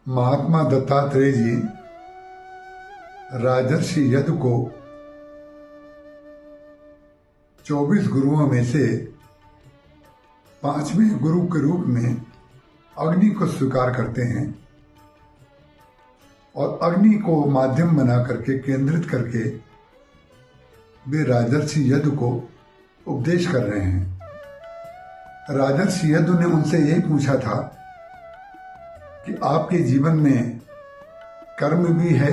महात्मा दत्तात्रेय जी राजर्षि यदु को 24 गुरुओं में से 5वें गुरु के रूप में अग्नि को स्वीकार करते हैं और अग्नि को माध्यम बना करके केंद्रित करके वे राजर्षि यदु को उपदेश कर रहे हैं। राजर्षि यदु ने उनसे यही पूछा था कि आपके जीवन में कर्म भी है,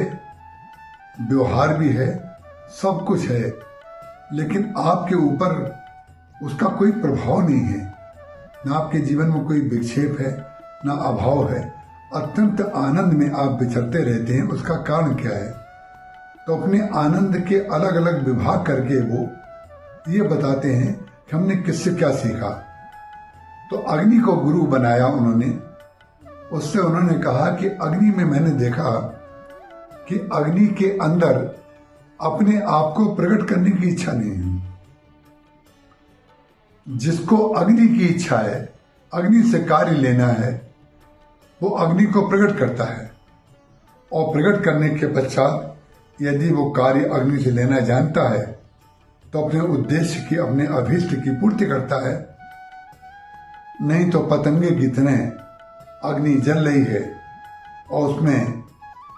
व्यवहार भी है, सब कुछ है, लेकिन आपके ऊपर उसका कोई प्रभाव नहीं है। ना आपके जीवन में कोई विक्षेप है, ना अभाव है। अत्यंत आनंद में आप विचरते रहते हैं। उसका कारण क्या है? तो अपने आनंद के अलग अलग विभाग करके वो ये बताते हैं कि हमने किससे क्या सीखा। तो अग्नि को गुरु बनाया उन्होंने। उससे उन्होंने कहा कि अग्नि में मैंने देखा कि अग्नि के अंदर अपने आप को प्रकट करने की इच्छा नहीं है। जिसको अग्नि की इच्छा है, अग्नि से कार्य लेना है, वो अग्नि को प्रकट करता है और प्रकट करने के पश्चात यदि वो कार्य अग्नि से लेना जानता है तो अपने उद्देश्य की, अपने अभीष्ट की पूर्ति करता है। नहीं तो पतंगे की तरह अग्नि जल रही है और उसमें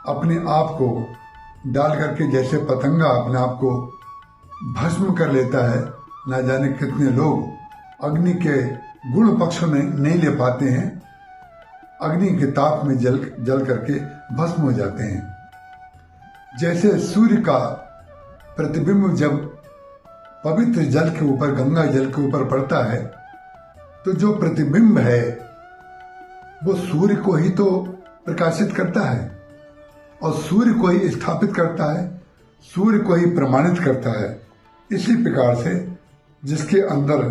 अपने आप को डाल करके, जैसे पतंगा अपने आप को भस्म कर लेता है, ना जाने कितने लोग अग्नि के गुण पक्ष में नहीं ले पाते हैं, अग्नि के ताप में जल करके भस्म हो जाते हैं। जैसे सूर्य का प्रतिबिंब जब पवित्र जल के ऊपर, गंगा जल के ऊपर पड़ता है, तो जो प्रतिबिंब है वो सूर्य को ही तो प्रकाशित करता है और सूर्य को ही स्थापित करता है, सूर्य को ही प्रमाणित करता है। इसी प्रकार से जिसके अंदर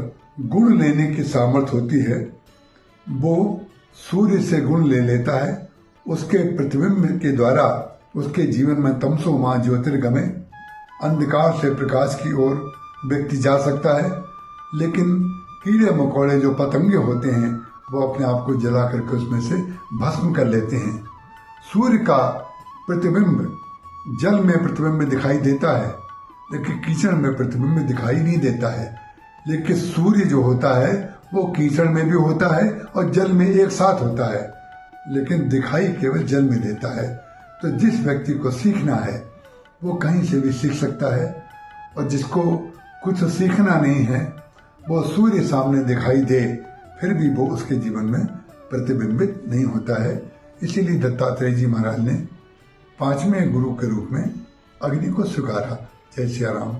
गुण लेने की सामर्थ्य होती है वो सूर्य से गुण ले लेता है। उसके प्रतिबिंब के द्वारा उसके जीवन में तमसो मां ज्योतिर्गमय, अंधकार से प्रकाश की ओर व्यक्ति जा सकता है। लेकिन कीड़े मकोड़े जो पतंगे होते हैं वो अपने आप को जला करके उसमें से भस्म कर लेते हैं। सूर्य का प्रतिबिंब जल में प्रतिबिंब दिखाई देता है, लेकिन कीचड़ में प्रतिबिंब दिखाई नहीं देता है। लेकिन सूर्य जो होता है वो कीचड़ में भी होता है और जल में एक साथ होता है, लेकिन दिखाई केवल जल में देता है। तो जिस व्यक्ति को सीखना है वो कहीं से भी सीख सकता है, और जिसको कुछ सीखना नहीं है वो सूर्य सामने दिखाई दे फिर भी वो उसके जीवन में प्रतिबिंबित नहीं होता है। इसीलिए दत्तात्रेय जी महाराज ने 5वें गुरु के रूप में अग्नि को स्वीकारा। जय श्री राम।